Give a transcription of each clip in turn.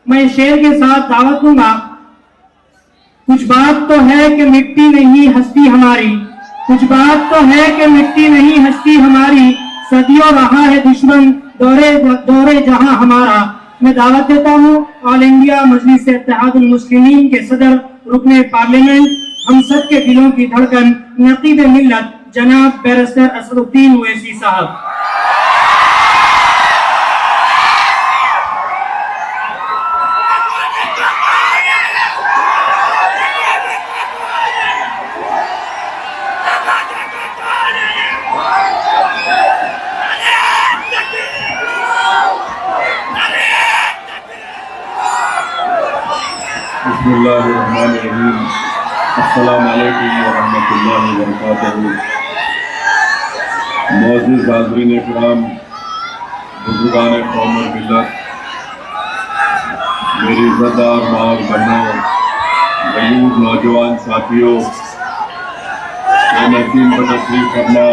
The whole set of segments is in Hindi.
मैं शेर के साथ दावत दूंगा। कुछ बात तो है कि मिट्टी नहीं हस्ती हमारी, कुछ बात तो है कि मिट्टी नहीं हस्ती हमारी, सदियों रहा है दुश्मन दौरे दौरे जहां हमारा। मैं दावत देता हूं ऑल इंडिया मजलिस इत्तेहादुल मुस्लिमीन के सदर रुकने पार्लियामेंट, हम सब के दिलों की धड़कन, नकीब मिल्लत जनाब बैरिस्टर असदुद्दीन ओवैसी साहब। बिस्मिल्लाहिर्रहमानिर्रहीम। अस्सलामु अलैकुम वरहमतुल्लाहि वबरकातुहू। मोअज़्ज़िज़ हाज़रीन इकराम, बुज़ुर्गान कौम और मिल्लत, मेरी इज़्ज़तदार माँ और बहनों, गयूर नौजवान साथियों, नसीम पर तशरीफ़ फरमा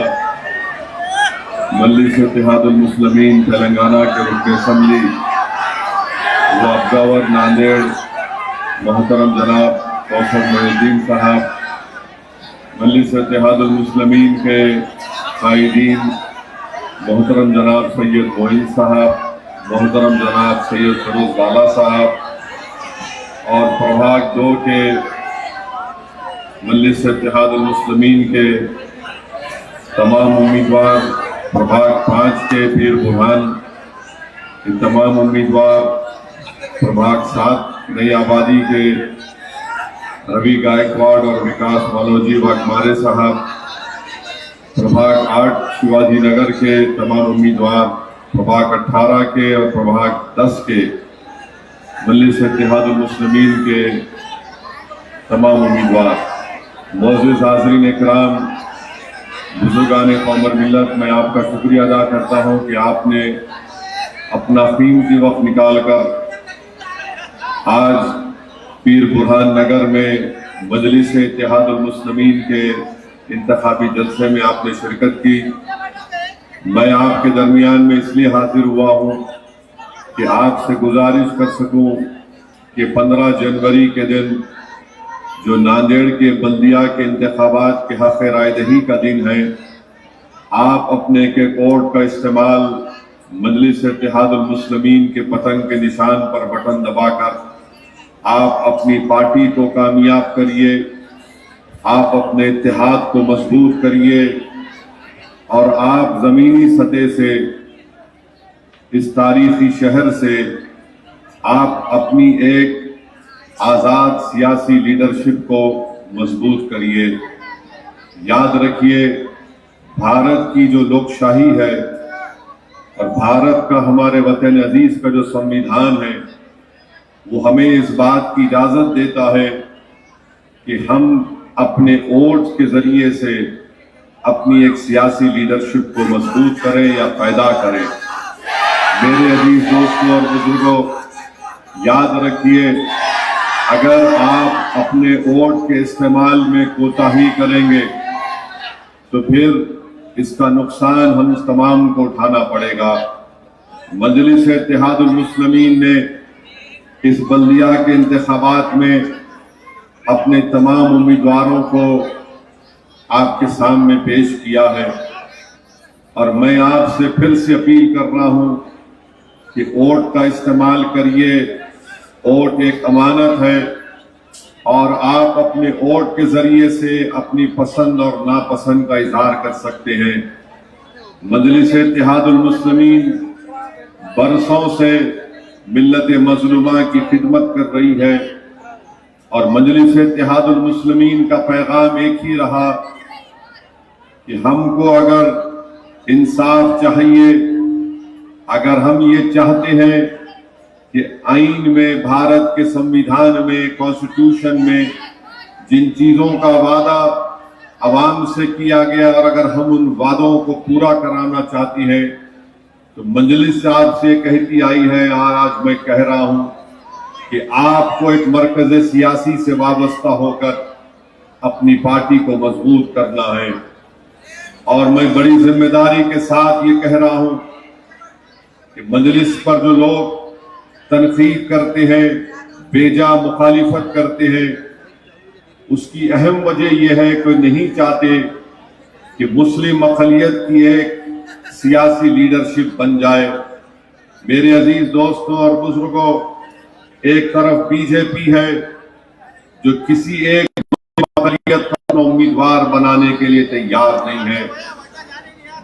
मजलिस इत्तेहादुल मुस्लिमीन तेलंगाना के रुकन असम्बली व अब्जावर नांदेड़ मोहतरम जनाब कौसर मोइनुद्दीन साहब, मजलिस इत्तेहादुल मुस्लिमीन के कायदीन मोहतरम जनाब सैयद मोइन साहब, मोहतरम जनाब सैयद फरोज वाला साहब और प्रभाग 2 के मजलिस इत्तेहादुल मुस्लिमीन के तमाम उम्मीदवार, प्रभाग 5 के पीर बुरहान, इन तमाम उम्मीदवार, प्रभाग 7 नई आबादी के रवि गायकवाड़ और विकास मालोजी वाघमारे साहब, प्रभाग 8 शिवाजी नगर के तमाम उम्मीदवार, प्रभाग 18 के और प्रभाग 10 के मजलिस इत्तेहादुल मुस्लिमीन के तमाम उम्मीदवार, मोअज़्ज़िज़ हाज़रीन इकराम, बुज़ुर्गान कौम और मिल्लत, मैं आपका शुक्रिया अदा करता हूँ कि आपने अपना कीमती वक्त निकाल कर आज पीर बुरहान नगर में मजलिस इत्तेहादुल मुस्लिमीन के इंतखाबी जलसे में आपने शिरकत की। मैं आपके दरमियान में इसलिए हाजिर हुआ हूँ कि आपसे गुजारिश कर सकूँ कि 15 जनवरी के दिन जो नांदेड़ के बल्दिया के इंतखाबात के हक़ रायदही का दिन है, आप अपने के कोड का इस्तेमाल मजलिस इत्तेहादुल मुस्लिमीन के पतंग के निशान पर बटन दबाकर आप अपनी पार्टी को कामयाब करिए, आप अपने इत्तेहाद को मजबूत करिए और आप ज़मीनी सतह से, इस तारीखी शहर से आप अपनी एक आज़ाद सियासी लीडरशिप को मजबूत करिए। याद रखिए, भारत की जो लोकशाही है और भारत का, हमारे वतन अजीज का जो संविधान है, वो हमें इस बात की इजाज़त देता है कि हम अपने वोट के ज़रिए से अपनी एक सियासी लीडरशिप को मजबूत करें या पैदा करें। मेरे अजीज दोस्तों और बुजुर्गों, याद रखिए, अगर आप अपने वोट के इस्तेमाल में कोताही करेंगे तो फिर इसका नुकसान हम तमाम को उठाना पड़ेगा। मजलिस इत्तेहादुल मुस्लिमीन ने इस बल्दिया के इंतखाबात में अपने तमाम उम्मीदवारों को आपके सामने पेश किया है और मैं आपसे फिर से अपील कर रहा हूं कि वोट का इस्तेमाल करिए। वोट एक अमानत है और आप अपने वोट के जरिए से अपनी पसंद और नापसंद का इजहार कर सकते हैं। मजलिस इत्तेहादुल मुस्लिमीन बरसों से मिल्लत मज़लूमा की खिदमत कर रही है और मजलिस इत्तेहादुल मुस्लिमीन का पैगाम एक ही रहा कि हमको अगर इंसाफ चाहिए, अगर हम ये चाहते हैं कि आईन में, भारत के संविधान में, कॉन्स्टिट्यूशन में जिन चीजों का वादा अवाम से किया गया और अगर हम उन वादों को पूरा कराना चाहती हैं तो मजलिस आपसे कहती आई है, आज मैं कह रहा हूं कि आपको एक मरकज सियासी से वाबस्ता होकर अपनी पार्टी को मजबूत करना है। और मैं बड़ी जिम्मेदारी के साथ ये कह रहा हूं कि मजलिस पर जो लोग तनकीद करते हैं, बेजा मुखालिफत करते हैं, उसकी अहम वजह यह है कि नहीं चाहते कि मुस्लिम अक़लियत की एक सियासी लीडरशिप बन जाए। मेरे अजीज दोस्तों और बुजुर्गों, एक तरफ बीजेपी है जो किसी एक अक़लियत को उम्मीदवार बनाने के लिए तैयार नहीं है,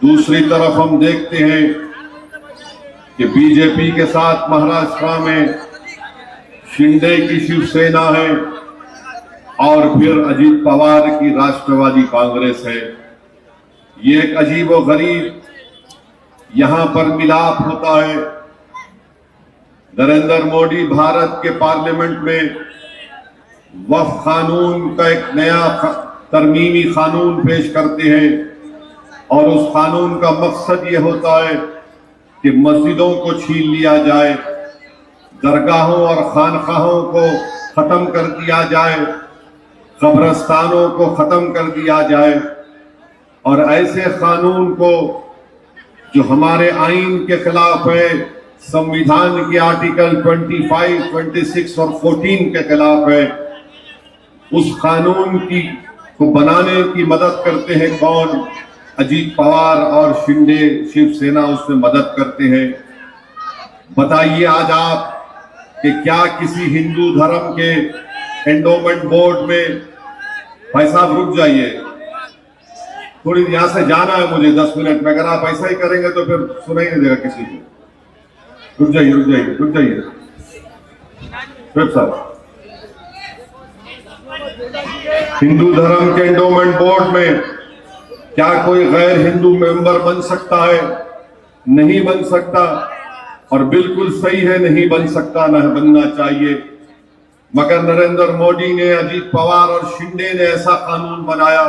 दूसरी तरफ हम देखते हैं कि बीजेपी के साथ महाराष्ट्र में शिंदे की शिवसेना है और फिर अजीत पवार की राष्ट्रवादी कांग्रेस है। ये एक अजीब व गरीब यहां पर मिलाप होता है। नरेंद्र मोदी भारत के पार्लियामेंट में वक्फ कानून का एक नया तरमीमी कानून पेश करते हैं और उस कानून का मकसद ये होता है कि मस्जिदों को छीन लिया जाए, दरगाहों और खानकाहों को खत्म कर दिया जाए, कब्रस्तानों को खत्म कर दिया जाए और ऐसे कानून को जो हमारे आइन के खिलाफ है, संविधान के आर्टिकल 25, 26 और 14 के खिलाफ है, उस कानून को बनाने की मदद करते हैं कौन? अजीत पवार और शिंदे शिवसेना उसमें मदद करते हैं। बताइए आज आप कि क्या किसी हिंदू धर्म के एंडोमेंट बोर्ड में, भाई साहब रुक जाइए, थोड़ी यहां से जाना है मुझे 10 मिनट में, अगर आप ऐसा ही करेंगे तो फिर सुनाई नहीं देगा किसी को। रुक जाइए रुक जाइए रुक जाइए साहब, हिंदू धर्म के एंडोमेंट बोर्ड में क्या कोई गैर हिंदू मेंबर बन सकता है? नहीं बन सकता, और बिल्कुल सही है, नहीं बन सकता, न बनना चाहिए। मगर नरेंद्र मोदी ने, अजीत पवार और शिंदे ने ऐसा कानून बनाया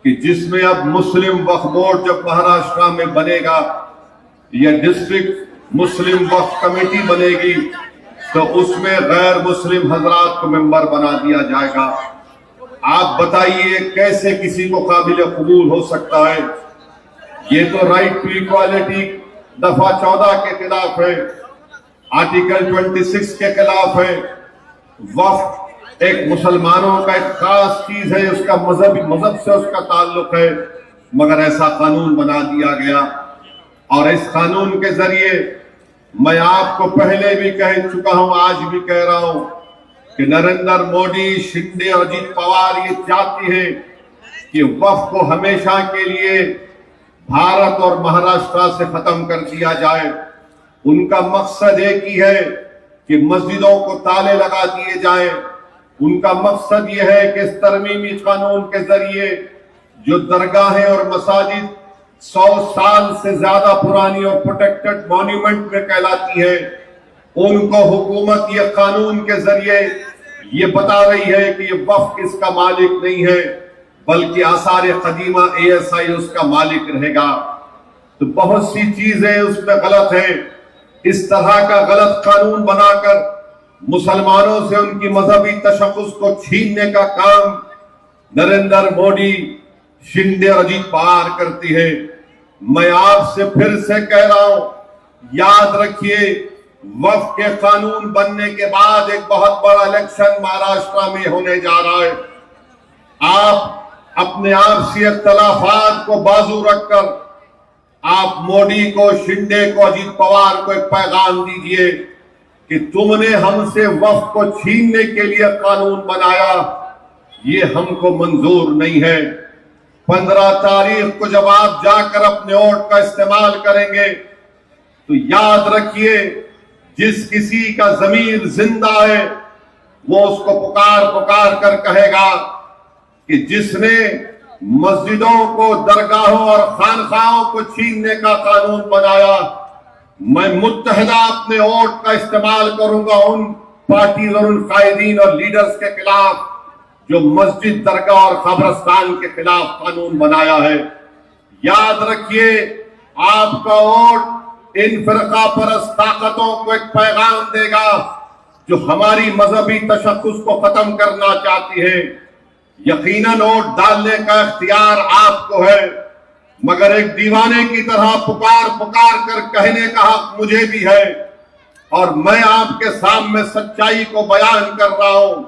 कि जिसमें अब मुस्लिम वक्फ बोर्ड जब महाराष्ट्र में बनेगा या डिस्ट्रिक्ट मुस्लिम वक्फ कमेटी बनेगी तो उसमें गैर मुस्लिम हजरात को मेंबर बना दिया जाएगा। आप बताइए कैसे किसी को काबिल कबूल हो सकता है? ये तो राइट टू इक्वालिटी दफा 14 के खिलाफ है, आर्टिकल 26 के खिलाफ है। वक्फ एक मुसलमानों का एक खास चीज है, उसका मजहब से उसका ताल्लुक है, मगर ऐसा कानून बना दिया गया। और इस कानून के जरिए मैं आपको पहले भी कह चुका हूं, आज भी कह रहा हूं कि नरेंद्र मोदी, शिंदे और अजीत पवार ये चाहते हैं कि वक्फ को हमेशा के लिए भारत और महाराष्ट्र से खत्म कर दिया जाए। उनका मकसद एक ही है कि मस्जिदों को ताले लगा दिए जाए। उनका मकसद यह है कि इस तरमीमी कानून के जरिए जो दरगाहें और मसाजिद 100 साल से ज्यादा पुरानी और प्रोटेक्टेड मॉन्यूमेंट में कहलाती है, उनको हुकूमत ये कानून के जरिए ये बता रही है कि ये वक्फ इसका मालिक नहीं है, बल्कि आसार कदीमा ASI उसका मालिक रहेगा। तो बहुत सी चीजें उसमें गलत है। इस तरह का गलत कानून बनाकर मुसलमानों से उनकी मजहबी तशख्खुस को छीनने का काम नरेंद्र मोदी, शिंदे और अजीत पवार करती है। मैं आपसे फिर से कह रहा हूं, याद रखिए, वक्फ के कानून बनने के बाद एक बहुत बड़ा इलेक्शन महाराष्ट्र में होने जा रहा है। आप अपने आपसी इख्तलाफात को बाजू रखकर आप मोदी को, शिंदे को, अजीत पवार को एक पैगाम दीजिए कि तुमने हमसे वक्फ को छीनने के लिए कानून बनाया, ये हमको मंजूर नहीं है। 15 तारीख को जब आप जाकर अपने वोट का इस्तेमाल करेंगे तो याद रखिए, जिस किसी का जमीर जिंदा है वो उसको पुकार पुकार कर कहेगा कि जिसने मस्जिदों को, दरगाहों और खानकाहों को छीनने का कानून बनाया, मैं मुत्तहिदा अपने वोट का इस्तेमाल करूंगा उन पार्टी और उन कायदीन और लीडर्स के खिलाफ जो मस्जिद, दरगाह और कब्रिस्तान के खिलाफ कानून बनाया है। याद रखिए, आपका वोट इन फिरका परस्त ताकतों को एक पैगाम देगा जो हमारी मजहबी तशख्खुस को खत्म करना चाहती है। यकीनन वोट डालने का इख्तियार आपको है, मगर एक दीवाने की तरह पुकार पुकार कर कहने का हक मुझे भी है। और मैं आपके सामने सच्चाई को बयान कर रहा हूं।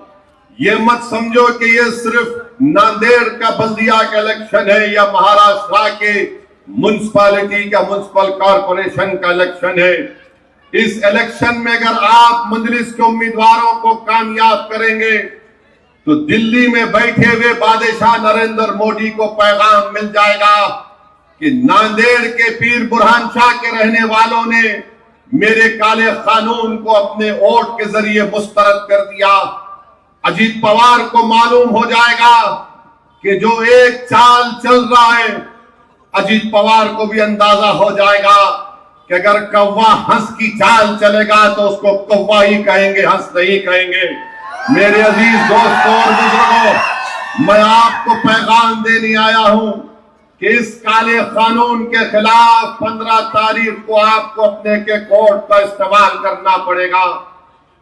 ये मत समझो कि ये सिर्फ नांदेड़ का बल्दिया का इलेक्शन है या महाराष्ट्र के म्युनिसिपैलिटी का म्युनिसिपल कॉर्पोरेशन का इलेक्शन है। इस इलेक्शन में अगर आप मजलिस के उम्मीदवारों को कामयाब करेंगे तो दिल्ली में बैठे हुए बादशाह नरेंद्र मोदी को पैगाम मिल जाएगा कि नांदेड़ के पीर बुरहान शाह के रहने वालों ने मेरे काले कानून को अपने वोट के जरिए मुस्तरद कर दिया। अजीत पवार को मालूम हो जाएगा कि जो एक चाल चल रहा है, अजीत पवार को भी अंदाजा हो जाएगा कि अगर कौवा हंस की चाल चलेगा तो उसको कौवा ही कहेंगे, हंस नहीं कहेंगे। मेरे अजीज दोस्तों और बुजुर्गों, मैं आपको पैगाम देने आया हूं कि इस काले कानून के खिलाफ 15 तारीख को आपको अपने के कोर्ट का इस्तेमाल करना पड़ेगा।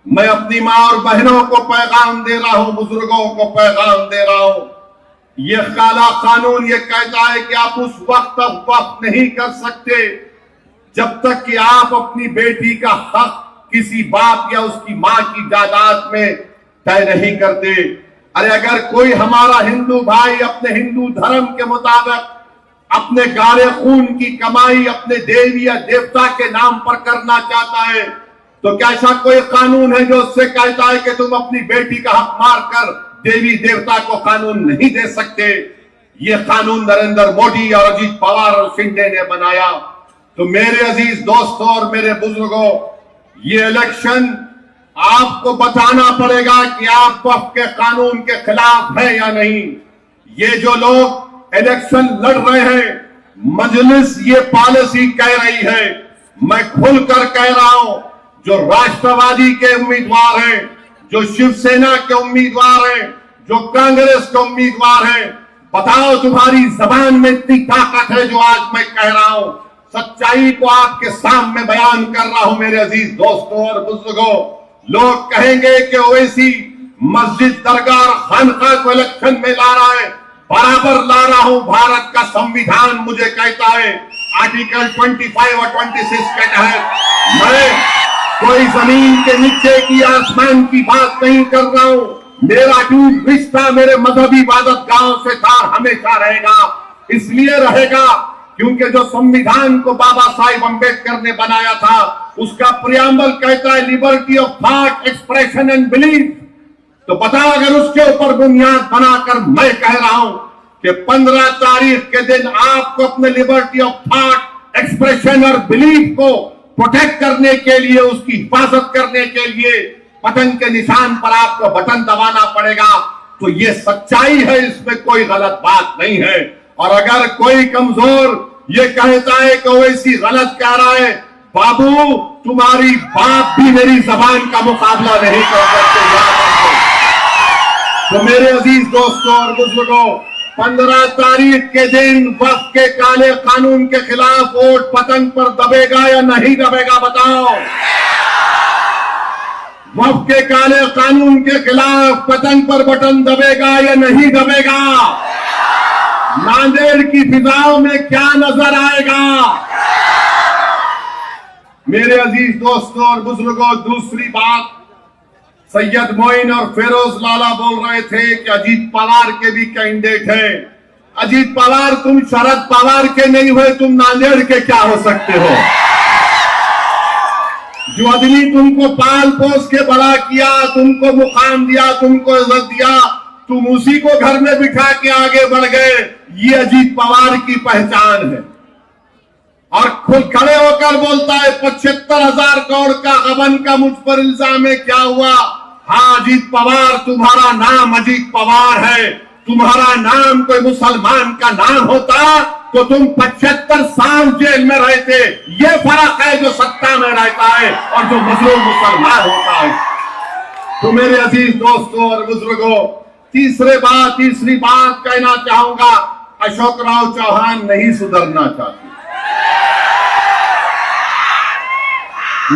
मैं अपनी मां और बहनों को पैगाम दे रहा हूं, बुजुर्गों को पैगाम दे रहा हूं। यह काला कानून ये कहता है कि आप उस वक्त वक्त नहीं कर सकते जब तक कि आप अपनी बेटी का हक किसी बाप या उसकी मां की जायदाद में तय नहीं करते। अरे अगर कोई हमारा हिंदू भाई अपने हिंदू धर्म के मुताबिक अपने गारे खून की कमाई अपने देवी या देवता के नाम पर करना चाहता है तो क्या ऐसा कोई कानून है जो उससे कहता है कि तुम अपनी बेटी का हक मार कर देवी देवता को कानून नहीं दे सकते? ये कानून नरेंद्र मोदी और अजीत पवार और शिंदे ने बनाया। तो मेरे अजीज दोस्तों और मेरे बुजुर्गों, ये इलेक्शन आपको बताना पड़ेगा कि आप वक्फ के कानून के खिलाफ है या नहीं। ये जो लोग इलेक्शन लड़ रहे हैं, मजलिस ये पॉलिसी कह रही है, मैं खुलकर कह रहा हूं, जो राष्ट्रवादी के उम्मीदवार हैं, जो शिवसेना के उम्मीदवार हैं, जो कांग्रेस के उम्मीदवार हैं, बताओ तुम्हारी जबान में इतनी ताकत है जो आज मैं कह रहा हूं, सच्चाई को आपके सामने बयान कर रहा हूं। मेरे अजीज दोस्तों और बुजुर्गों, लोग कहेंगे कि ओवैसी मस्जिद दरगाह और खानका को इलेक्शन में ला रहा है, बराबर ला रहा हूं। भारत का संविधान मुझे कहता है, आर्टिकल 25 और 26 के तहत मैं कोई जमीन के नीचे की आसमान की बात नहीं कर रहा हूं। मेरा टूट रिश्ता मेरे मजहबी इबादत गांव से था, हमेशा रहेगा। इसलिए रहेगा क्योंकि जो संविधान को बाबा साहिब अम्बेडकर ने बनाया था, उसका प्रियम्बल कहता है liberty of thought, expression and belief. तो बताओ, अगर उसके ऊपर बुनियाद बनाकर मैं कह रहा हूं कि 15 तारीख के दिन आपको अपने लिबर्टी ऑफ थॉट, एक्सप्रेशन और बिलीफ को प्रोटेक्ट करने के लिए, उसकी हिफाजत करने के लिए पतंग के निशान पर आपको बटन दबाना पड़ेगा। तो ये सच्चाई है, इसमें कोई गलत बात नहीं है। और अगर कोई कमजोर ये कहता है कि ओवैसी गलत कह रहा है, बाबू तुम्हारी बाप भी मेरी जबान का मुकाबला नहीं कर सकते। तो मेरे अजीज दोस्तों और बुजुर्गों, 15 तारीख के दिन वक्फ के काले कानून के खिलाफ वोट पतंग पर दबेगा या नहीं दबेगा? बताओ। वक्फ के काले कानून के खिलाफ पतंग पर बटन दबेगा या नहीं दबेगा? नांदेड़ की फिजाओं में क्या नजर आएगा? मेरे अजीज दोस्तों और बुजुर्गों, दूसरी बात, सैयद मोइन और फिरोज लाला बोल रहे थे कि अजीत पवार के भी कैंडिडेट हैं। अजीत पवार, तुम शरद पवार के नहीं हुए, तुम नांदेड़ के क्या हो सकते हो? जो आदमी तुमको पाल पोस के बड़ा किया, तुमको मुकाम दिया, तुमको इज्जत दिया, तुम उसी को घर में बिठा के आगे बढ़ गए। ये अजीत पवार की पहचान है। और खुद खड़े होकर बोलता है 75,000 करोड़ का गबन का मुझ पर इल्जाम है, क्या हुआ? हाँ अजीत पवार, तुम्हारा नाम अजीत पवार है। तुम्हारा नाम कोई मुसलमान का नाम होता तो तुम 75 साल जेल में रहते। ये फर्क है जो सत्ता में रहता है और जो मजलूम मुसलमान होता है। तो मेरे अजीज दोस्तों और बुजुर्गों, तीसरी बात कहना चाहूंगा, अशोक राव चौहान नहीं सुधरना चाहते,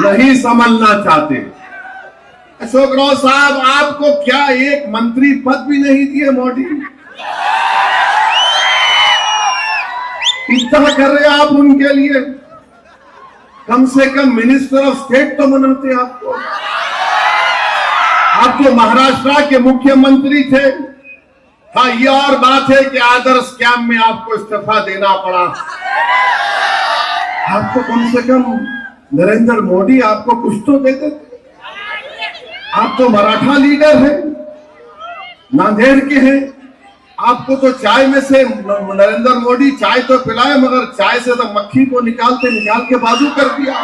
नहीं संभलना चाहते। अशोक राव साहब, आपको क्या एक मंत्री पद भी नहीं दिए मोदी? इतना कर रहे आप उनके लिए। कम से कम मिनिस्टर ऑफ स्टेट तो मनाते आपको। आप जो महाराष्ट्र के मुख्यमंत्री थे, हाँ ये और बात है कि आदर्श स्कैम में आपको इस्तीफा देना पड़ा। आपको कम से कम नरेंद्र मोदी आपको कुछ तो देते थे। आप तो मराठा लीडर हैं, नांदेड़ के हैं, आपको तो चाय में से नरेंद्र मोदी चाय तो पिलाए, मगर चाय से तो मक्खी को निकाल के बाजू कर दिया।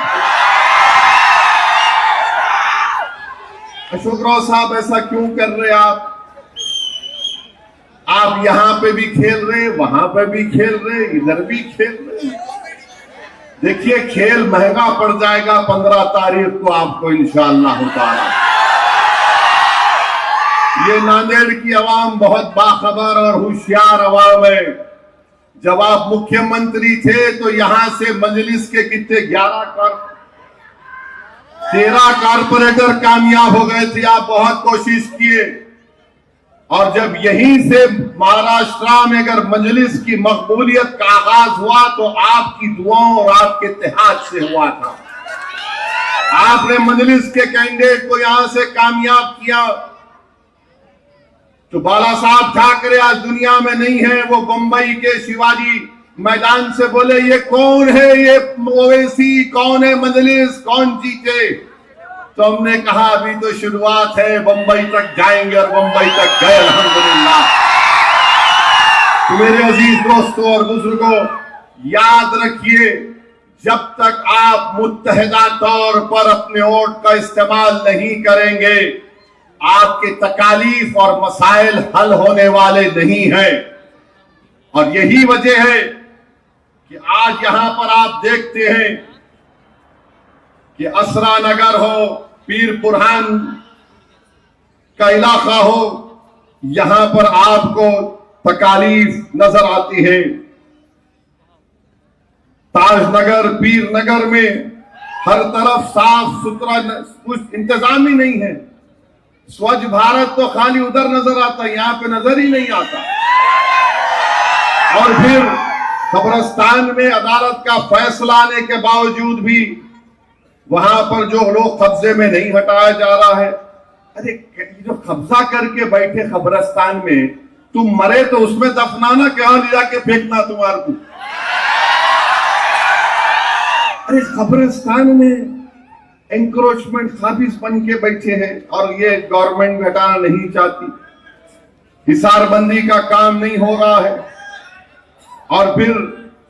अशोक राव साहब ऐसा क्यों कर रहे आप यहां पे भी खेल रहे, वहां पे भी खेल रहे, इधर भी खेल रहे। देखिए खेल महंगा पड़ जाएगा 15 तारीख को आपको इंशाअल्लाह ताला। ये नांदेड़ की आवाम बहुत बाखबर और होशियार आवाम है। जब आप मुख्यमंत्री थे तो यहां से मजलिस के कितने 13 कारपोरेटर कामयाब हो गए थे। आप बहुत कोशिश किए, और जब यहीं से महाराष्ट्र में अगर मजलिस की मकबूलियत का आगाज हुआ तो आपकी दुआओं और आपके इत्तेहाद से हुआ था। आपने मजलिस के कैंडिडेट को यहां से कामयाब किया। तो बाला साहब ठाकरे आज दुनिया में नहीं है, वो बंबई के शिवाजी मैदान से बोले ये कौन है, ये ओवैसी कौन है, मजलिस कौन जीते। तो हमने कहा अभी तो शुरुआत है, बंबई तक जाएंगे, और बंबई तक गए अल्हम्दुलिल्लाह। तो मेरे अजीज दोस्तों और बुजुर्गों, याद रखिए जब तक आप मुत्तहिदा तौर पर अपने वोट का इस्तेमाल नहीं करेंगे, आपके तकालीफ और मसाइल हल होने वाले नहीं है। और यही वजह है कि आज यहां पर आप देखते हैं कि असरा नगर हो, पीर बुरहान का इलाका हो, यहां पर आपको तकालीफ नजर आती है। ताजनगर, पीर नगर में हर तरफ साफ सुथरा कुछ इंतजाम ही नहीं है। स्वच्छ भारत तो खाली उधर नजर आता है, यहां पे नजर ही नहीं आता। और फिर कब्रिस्तान में अदालत का फैसला आने के बावजूद भी वहां पर जो लोग कब्जे में नहीं हटाया जा रहा है। अरे जो कब्जा करके बैठे कब्रिस्तान में, तुम मरे तो उसमें दफनाना, क्या ले जाके फेंकना तुम्हारे को। अरे कब्रिस्तान में एंक्रोचमेंट काबिज बन के बैठे हैं, और ये गवर्नमेंट हटाना नहीं चाहती। हिसारबंदी का काम नहीं हो रहा है। और फिर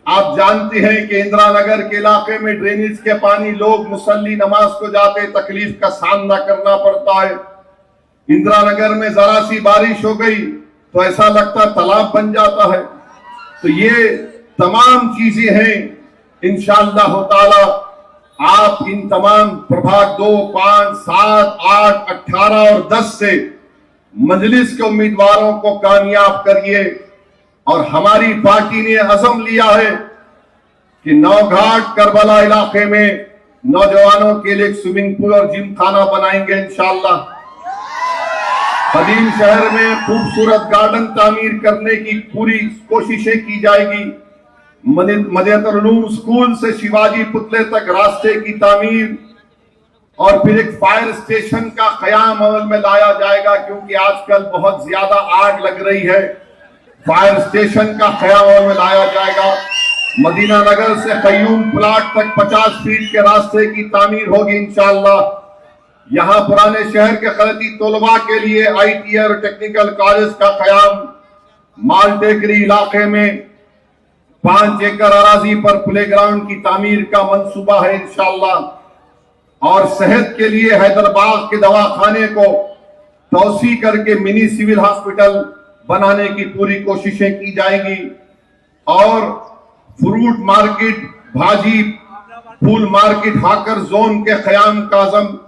आप जानते हैं कि इंदिरा नगर के इलाके में ड्रेनेज के पानी, लोग मुसल्ली नमाज को जाते तकलीफ का सामना करना पड़ता है। इंदिरा नगर में जरा सी बारिश हो गई तो ऐसा लगता तालाब बन जाता है। तो ये तमाम चीजें हैं। इंशाअल्लाह ताला आप इन तमाम प्रभाग 2, 5, 7, 8, 18 और 10 से मजलिस के उम्मीदवारों को कामयाब करिए। और हमारी पार्टी ने अज़म लिया है कि नौघाट करबला इलाके में नौजवानों के लिए एक स्विमिंग पूल और जिम खाना बनाएंगे इंशाअल्लाह। कदीम शहर में खूबसूरत गार्डन तामीर करने की पूरी कोशिशें की जाएगी। मदीनतुल उलूम स्कूल से शिवाजी पुतले तक रास्ते की तामीर, और फिर एक फायर स्टेशन का कयाम अमल में लाया जाएगा, क्योंकि आजकल बहुत ज्यादा आग लग रही है। फायर स्टेशन का कयाम अमल में लाया जाएगा। मदीना नगर से कयूम प्लाट तक 50 फीट के रास्ते की तामीर होगी इंशाअल्लाह। यहाँ पुराने शहर के खलती तलबा के लिए ITI और टेक्निकल कॉलेज का कयाम। मालटेकरी इलाके में 5 एकड़ अराजी पर प्लेग्राउंड की तामीर का मंसूबा है इंशाअल्लाह। और सेहत के लिए हैदराबाद के दवाखाने को तौसी करके मिनी सिविल हॉस्पिटल बनाने की पूरी कोशिशें की जाएगी। और फ्रूट मार्केट, भाजी फूल मार्केट, हाकर जोन के कयाम का आज़म।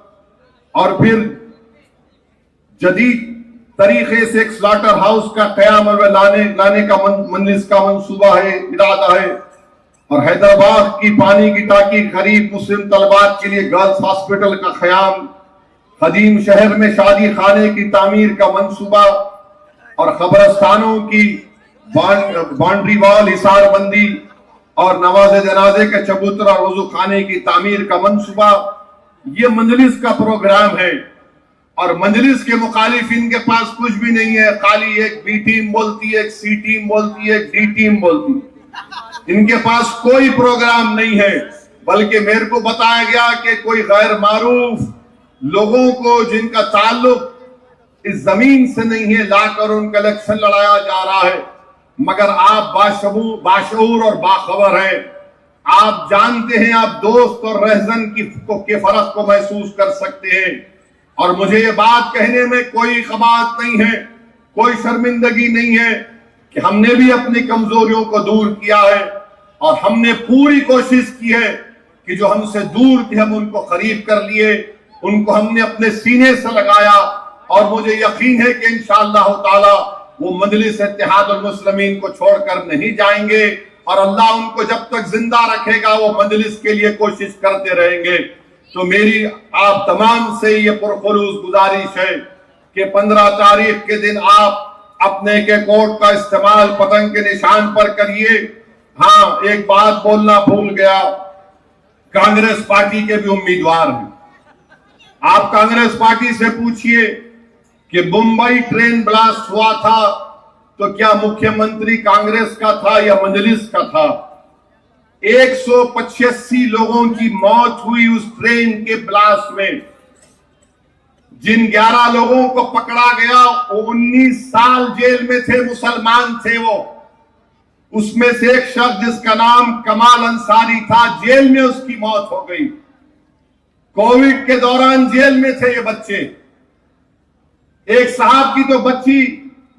और फिर जदीद तरीके से एक स्लॉटर हाउस का कयाम लाने का मजलिस का मंसूबा है, इरादा है। और हैदराबाद की पानी की टाकी करीब मुस्लिम तलबात के लिए गर्ल्स हॉस्पिटल का कयाम। कदीम शहर में शादी खाने की तामीर का मंसूबा, और कब्रिस्तानों की बाउंड्री वॉल, हिसारबंदी, और नवाज जनाजे के चबूतरा वजू खाने की तामीर का मंसूबा, ये मजलिस का प्रोग्राम है। और मजलिस के मुखालिफ इनके पास कुछ भी नहीं है, खाली एक बी टीम बोलती है, एक सी टीम बोलती है, एक डी टीम बोलती है। इनके पास कोई प्रोग्राम नहीं है, बल्कि मेरे को बताया गया कि कोई गैर मारूफ लोगों को जिनका ताल्लुक इस जमीन से नहीं है लाकर उनका इलेक्शन लड़ाया जा रहा है। मगर आप बाशऊर और बाखबर हैं, आप जानते हैं, आप दोस्त और रहजन के फर्क को महसूस कर सकते हैं। और मुझे ये बात कहने में कोई कबात नहीं है, कोई शर्मिंदगी नहीं है कि हमने भी अपनी कमजोरियों को दूर किया है और हमने पूरी कोशिश की है कि जो हमसे दूर थे हम उनको करीब कर लिए, उनको हमने अपने सीने से लगाया। और मुझे यकीन है कि इंशाअल्लाह ताला वो मजलिस इत्तेहादुल मुस्लिमीन को छोड़कर नहीं जाएंगे और अल्लाह उनको जब तक जिंदा रखेगा वो मजलिस के लिए कोशिश करते रहेंगे। तो मेरी आप तमाम से ये पुरखुलूस गुजारिश है कि 15 तारीख के दिन आप अपने के कोट का इस्तेमाल पतंग के निशान पर करिए। हाँ, एक बात बोलना भूल गया, कांग्रेस पार्टी के भी उम्मीदवार हैं। आप कांग्रेस पार्टी से पूछिए कि मुंबई ट्रेन ब्लास्ट हुआ था तो क्या मुख्यमंत्री कांग्रेस का था या मजलिस का था? 185 लोगों की मौत हुई उस ट्रेन के ब्लास्ट में। जिन 11 लोगों को पकड़ा गया वो 19 साल जेल में थे, मुसलमान थे वो। उसमें से एक शख्स जिसका नाम कमाल अंसारी था, जेल में उसकी मौत हो गई। कोविड के दौरान जेल में थे ये बच्चे। एक साहब की तो बच्ची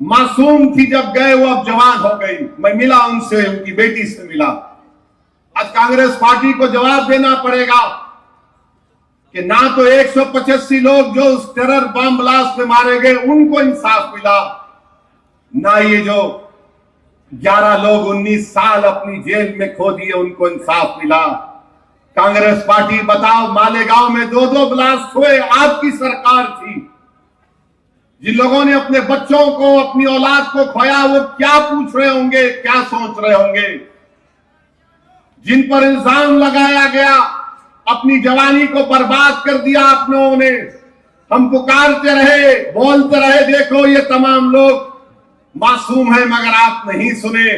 मासूम थी, जब गए वो अब जवान हो गई। मैं मिला उनसे, उनकी बेटी से मिला। आज कांग्रेस पार्टी को जवाब देना पड़ेगा कि ना तो 185 लोग जो उस टेरर बम ब्लास्ट में मारे गए उनको इंसाफ मिला, ना ये जो 11 लोग 19 साल अपनी जेल में खो दिए उनको इंसाफ मिला। कांग्रेस पार्टी बताओ, मालेगांव में 2-2 ब्लास्ट हुए, आपकी सरकार थी। जिन लोगों ने अपने बच्चों को, अपनी औलाद को खोया, वो क्या पूछ रहे होंगे, क्या सोच रहे होंगे? जिन पर इल्जाम लगाया गया, अपनी जवानी को बर्बाद कर दिया आप लोगों ने। हम पुकारते रहे, बोलते रहे, देखो ये तमाम लोग मासूम है, मगर आप नहीं सुने।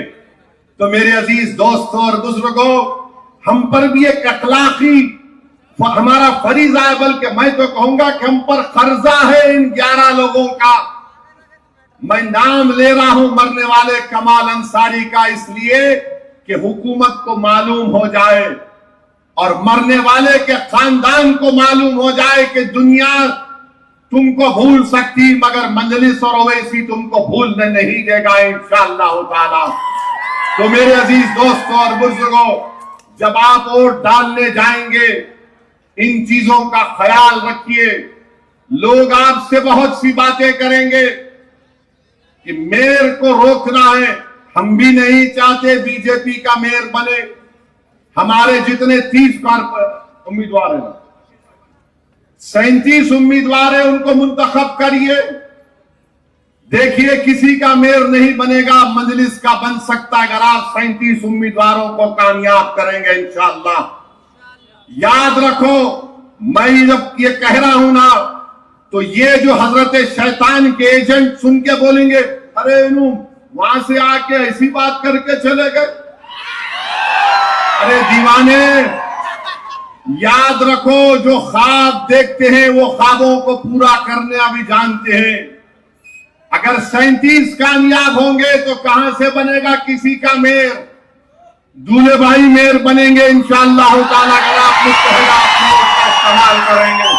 तो मेरे अजीज दोस्तों और बुजुर्गों, हम पर भी एक अखलाकी हमारा फरीजा है, बल्कि मैं तो कहूंगा कि हम पर कर्जा है इन 11 लोगों का। मैं नाम ले रहा हूं मरने वाले कमाल अंसारी का इसलिए कि हुकूमत को मालूम हो जाए और मरने वाले के खानदान को मालूम हो जाए कि दुनिया तुमको भूल सकती मगर मजलिस और ओवैसी तुमको भूलने नहीं देगा इंशाअल्लाह ताला। तो मेरे अजीज दोस्तों और बुजुर्गों, जब आप वोट डालने जाएंगे इन चीजों का ख्याल रखिए। लोग आपसे बहुत सी बातें करेंगे कि मेयर को रोकना है। हम भी नहीं चाहते बीजेपी का मेयर बने। हमारे जितने 30 उम्मीदवार हैं, 37 उम्मीदवार हैं, उनको मुंतखब करिए। देखिए किसी का मेयर नहीं बनेगा, मजलिस का बन सकता है अगर आप 37 उम्मीदवारों को कामयाब करेंगे इंशाअल्लाह। याद रखो, मैं जब ये कह रहा हूं ना, तो ये जो हजरत शैतान के एजेंट सुन के बोलेंगे, अरे वहां से आके ऐसी बात करके चले गए। अरे दीवाने, याद रखो, जो ख्वाब देखते हैं वो ख्वाबों को पूरा करने अभी जानते हैं। अगर 37 कामयाब होंगे तो कहां से बनेगा किसी का मेयर? दूल्हे भाई मेयर बनेंगे इंशाअल्लाह ताला अगर आप इस्तेमाल करेंगे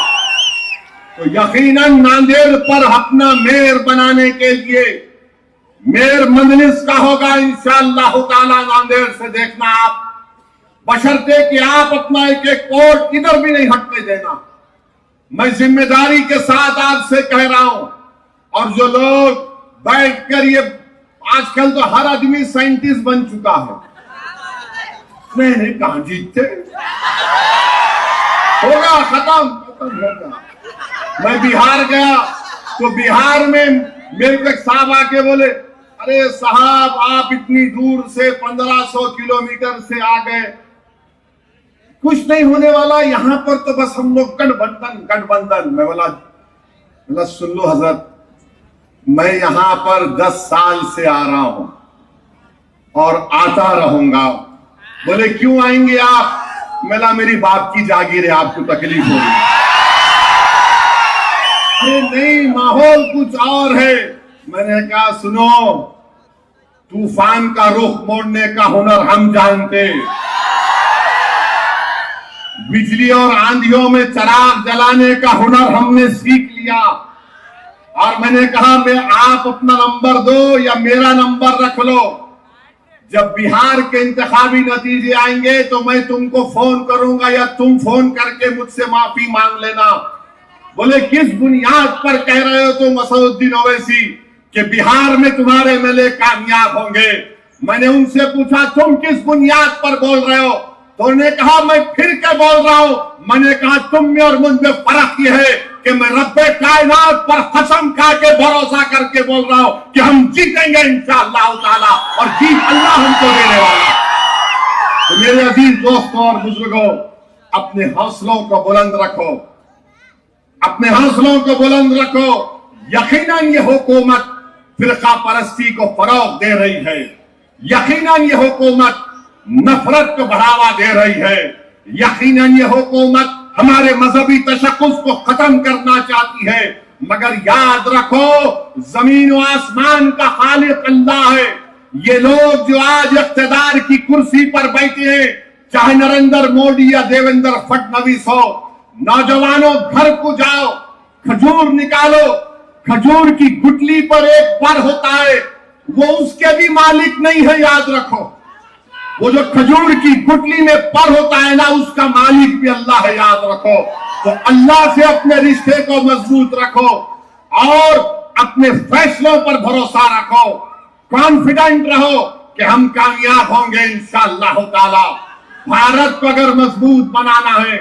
तो। यकीनन नांदेड़ पर अपना मेयर बनाने के लिए मेयर मजलिस का होगा इंशाअल्लाह ताला। नांदेड़ से देखना आप, बशर्ते कि आप अपना एक वोट किधर भी नहीं हटने देना। मैं जिम्मेदारी के साथ आपसे कह रहा हूं। और जो लोग बैठकर ये, आजकल तो हर आदमी साइंटिस्ट बन चुका है। नहीं कहां जीतते, होगा खत्म होगा। मैं बिहार गया तो बिहार में मेरे को एक साहब आके बोले, अरे साहब, आप इतनी दूर से 1500 किलोमीटर से आ गए, कुछ नहीं होने वाला, यहां पर तो बस हम लोग गठबंधन। मैं बोला सुन लो हजरत, मैं यहां पर 10 साल से आ रहा हूं और आता रहूंगा। बोले क्यों आएंगे आप? मेरा मेरी बाप की जागीर है, आपको तकलीफ होगी। अरे नहीं, माहौल कुछ और है। मैंने कहा सुनो, तूफान का रुख मोड़ने का हुनर हम जानते, बिजली और आंधियों में चिराग जलाने का हुनर हमने सीख लिया। और मैंने कहा मैं आप अपना नंबर दो या मेरा नंबर रख लो, जब बिहार के इंतखाबी नतीजे आएंगे तो मैं तुमको फोन करूंगा या तुम फोन करके मुझसे माफी मांग लेना। बोले किस बुनियाद पर कह रहे हो तुम असदुद्दीन ओवैसी कि बिहार में तुम्हारे एमएलए कामयाब होंगे? मैंने उनसे पूछा तुम किस बुनियाद पर बोल रहे हो? तो उन्होंने कहा मैं फिर क्या बोल रहा हूं। मैंने कहा तुम में और मुझ में फर्क यह है कि मैं रब्बे कायनात पर कसम खा के भरोसा करके बोल रहा हूं कि हम जीतेंगे इंशाअल्लाह ताला, और जीत अल्लाह हमको देने वाला। तो मेरे अजीज दोस्तों और बुजुर्गों, अपने हौसलों को बुलंद रखो, अपने हौसलों को बुलंद रखो। यकीनन ये हुकूमत फिरका परस्ती को फरोग दे रही है, यकीनन ये हुकूमत नफरत को बढ़ावा दे रही है, यकीनन ये हुकूमत हमारे मजहबी तशक्कुस को खत्म करना चाहती है। मगर याद रखो, जमीन और आसमान का खालिक अल्लाह है। ये लोग जो आज इख्तिदार की कुर्सी पर बैठे हैं, चाहे नरेंद्र मोदी या देवेंद्र फडणवीस हो, नौजवानों घर को जाओ, खजूर निकालो। खजूर की गुटली पर एक पर होता है, वो उसके भी मालिक नहीं है, याद रखो। वो जो खजूर की गुटली में पर होता है ना, उसका मालिक भी अल्लाह है, याद रखो। तो अल्लाह से अपने रिश्ते को मजबूत रखो और अपने फैसलों पर भरोसा रखो। कॉन्फिडेंट रहो कि हम कामयाब होंगे इंशाअल्लाह ताला। भारत को अगर मजबूत बनाना है,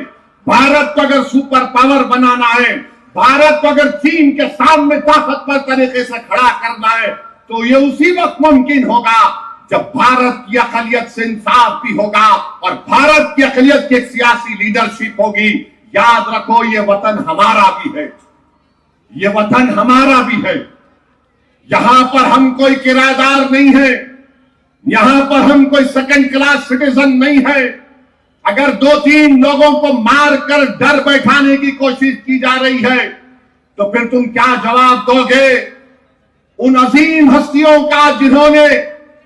भारत को अगर सुपर पावर बनाना है, भारत को अगर चीन के सामने ताकतवर तरीके से खड़ा करना है, तो ये उसी वक्त मुमकिन होगा जब भारत की अक़लियत से इंसाफ भी होगा और भारत की अक़लियत की एक सियासी लीडरशिप होगी। याद रखो, ये वतन हमारा भी है, ये वतन हमारा भी है। यहां पर हम कोई किराएदार नहीं है, यहां पर हम कोई सेकंड क्लास सिटीजन नहीं है। अगर 2-3 लोगों को मारकर डर बैठाने की कोशिश की जा रही है, तो फिर तुम क्या जवाब दोगे उन अजीम हस्तियों का जिन्होंने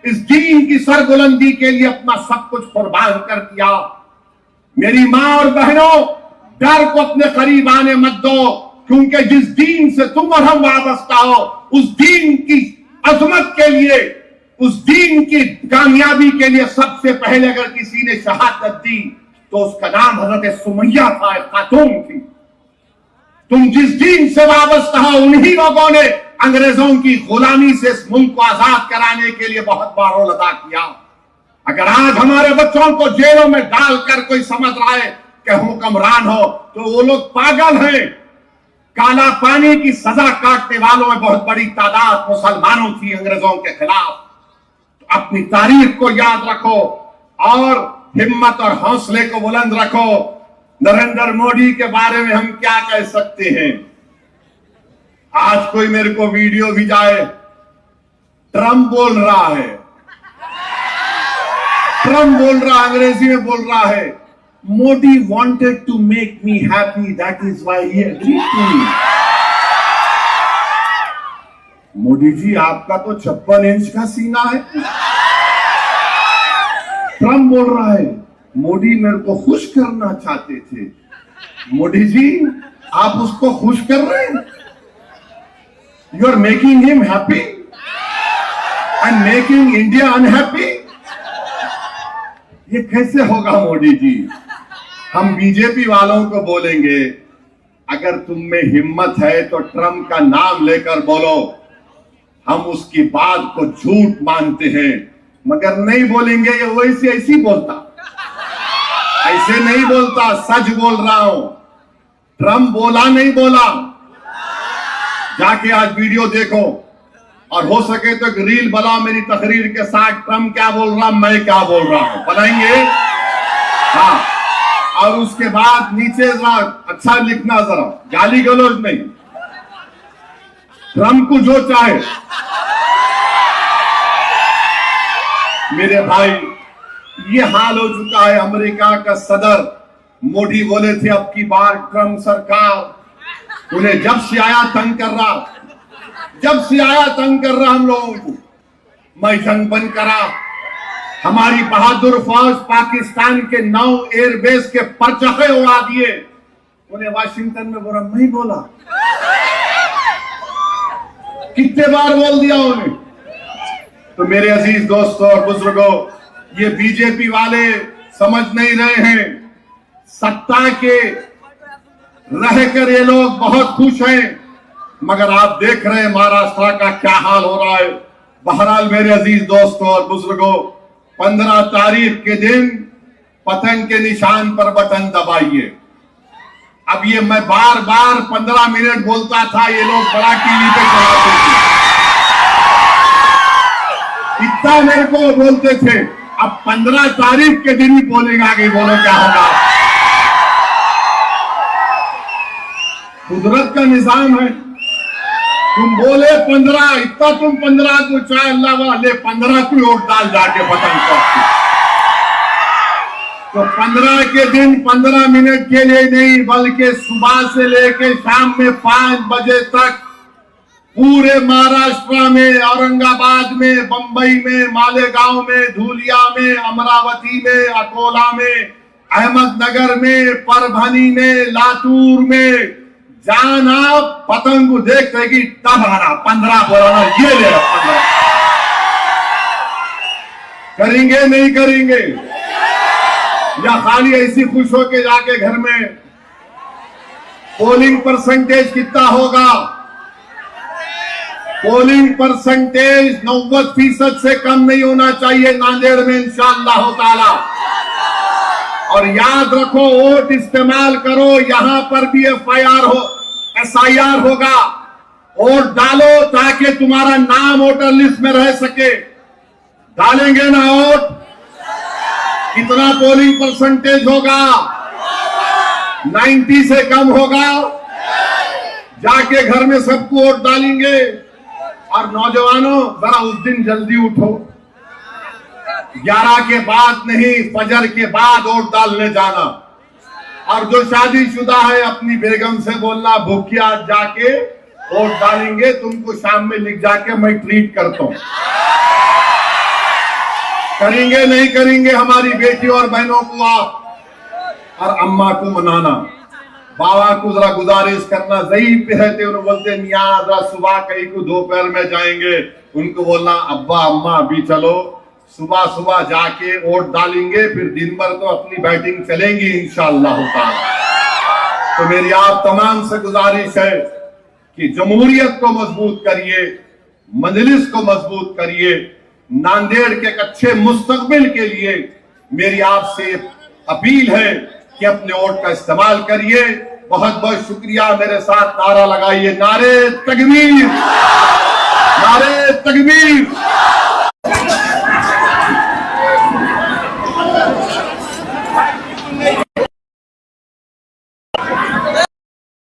इस दीन की सरबुलंदी के लिए अपना सब कुछ कुर्बान कर दिया? मेरी मां और बहनों, डर को अपने करीब आने मत दो, क्योंकि जिस दीन से तुम और हम वाबस्ता हो, उस दीन की अजमत के लिए, उस दीन की कामयाबी के लिए सबसे पहले अगर किसी ने शहादत दी तो उसका नाम हजरत सुमैया था, खातून थी। तुम जिस दीन से वाबस्ता हो, उन्हीं लोगों ने अंग्रेजों की गुलामी से इस मुल्क को आजाद कराने के लिए बहुत बड़ा रोल अदा किया। अगर आज हमारे बच्चों को जेलों में डालकर कोई समझ रहा है कि हुक्मरान हो, तो वो लोग पागल हैं। काला पानी की सजा काटने वालों में बहुत बड़ी तादाद मुसलमानों थी अंग्रेजों के खिलाफ। तो अपनी तारीख को याद रखो और हिम्मत और हौसले को बुलंद रखो। नरेंद्र मोदी के बारे में हम क्या कह सकते हैं? आज कोई मेरे को वीडियो भिजाए, ट्रम्प बोल रहा है, ट्रम्प बोल रहा, अंग्रेजी में बोल रहा है, Modi wanted to make me happy, that is why he agreed to me। Modi ji, आपका तो 56 इंच का सीना है। ट्रम्प बोल रहा है मोदी मेरे को खुश करना चाहते थे। मोदी जी, आप उसको खुश कर रहे हैं। You are making him happy and making India unhappy. ये कैसे होगा मोदी जी? हम बीजेपी वालों को बोलेंगे, अगर तुम में हिम्मत है तो ट्रम्प का नाम लेकर बोलो। हम उसकी बात को झूठ मानते हैं, मगर नहीं बोलेंगे। ये वैसे ऐसी बोलता, ऐसे नहीं बोलता, सच बोल रहा हूं। ट्रम्प बोला नहीं बोला, जाके आज वीडियो देखो। और हो सके तो एक रील बनाओ मेरी तकरीर के साथ, ट्रम्प क्या बोल रहा, मैं क्या बोल रहा हूं, बनाएंगे? हाँ, और उसके बाद नीचे जरा अच्छा लिखना, जरा गाली गलौज नहीं, ट्रम्प को जो चाहे। मेरे भाई, ये हाल हो चुका है। अमेरिका का सदर मोदी बोले थे अब की बार ट्रम्प सरकार, उन्हें जब से आया तंग कर रहा, जब से आया तंग कर रहा हम लोगों को। मैं जंग बंद करा, हमारी बहादुर फौज पाकिस्तान के 9 एयरबेस के परचखे उड़ा दिए। उन्हें वाशिंगटन में बोला, नहीं बोला, कितने बार बोल दिया उन्हें। तो मेरे अजीज दोस्तों और बुजुर्गों, ये बीजेपी वाले समझ नहीं रहे हैं, सत्ता के रहकर ये लोग बहुत खुश हैं, मगर आप देख रहे हैं महाराष्ट्र का क्या हाल हो रहा है। बहरहाल मेरे अजीज दोस्तों और बुजुर्गों, 15 तारीख के दिन पतंग के निशान पर बटन दबाइए। अब ये मैं बार बार 15 मिनट बोलता था, ये लोग बड़ा टीवी पे चलाते थे, इतना मेरे को बोलते थे। अब 15 तारीख के दिन ही बोलेगा, आगे बोलो क्या होगा। कुदरत का निजाम है, तुम बोले 15, इतना तुम 15 को चाहे अल्लाह वाले 15 को वोट डाल जाके पतंग को। तो 15 के दिन 15 मिनट के लिए नहीं, बल्कि सुबह से लेकर शाम में 5 बजे तक पूरे महाराष्ट्र में, औरंगाबाद में, बंबई में, मालेगांव में, धुलिया में, अमरावती में, अकोला में, अहमदनगर में, परभनी में, लातूर में जाना, पतंग को देख कि तब आना, 15 बोलाना, ये ले 15 करेंगे नहीं करेंगे, या खाली ऐसी खुश होके जाके घर में। पोलिंग परसेंटेज कितना होगा? पोलिंग परसेंटेज 90% से कम नहीं होना चाहिए नांदेड़ में इंशाअल्लाह ताला। और याद रखो, वोट इस्तेमाल करो, यहां पर भी SIR होगा, वोट डालो ताकि तुम्हारा नाम वोटर लिस्ट में रह सके। डालेंगे ना वोट? कितना पोलिंग परसेंटेज होगा? 90 से कम होगा। जाके घर में सबको वोट डालेंगे। और नौजवानों, जरा उस दिन जल्दी उठो, 11 के बाद नहीं, फजर के बाद वोट डालने जाना। और जो शादीशुदा है, अपनी बेगम से बोलना, भूखिया जाके वोट डालेंगे, तुमको शाम में लिख जाके मैं ट्रीट करता हूं। करेंगे नहीं करेंगे? हमारी बेटी और बहनों को आप और अम्मा को मनाना, बाबा को जरा गुजारिश करना, ज़ईफ रहते उन्हें बोलते मियाँ जरा सुबह कहीं को दोपहर में जाएंगे, उनको बोलना अब्बा अम्मा अभी चलो, सुबह सुबह जाके वोट डालेंगे, फिर दिन भर तो अपनी बैटिंग चलेंगी इंशाअल्लाह ताला। तो मेरी आप तमाम से गुजारिश है कि जमहूरियत को मजबूत करिए, मजलिस को मजबूत करिए। नांदेड़ के एक अच्छे मुस्तकबिल के लिए मेरी आपसे अपील है कि अपने वोट का इस्तेमाल करिए। बहुत बहुत शुक्रिया। मेरे साथ नारा लगाइए, नारे तकबीर।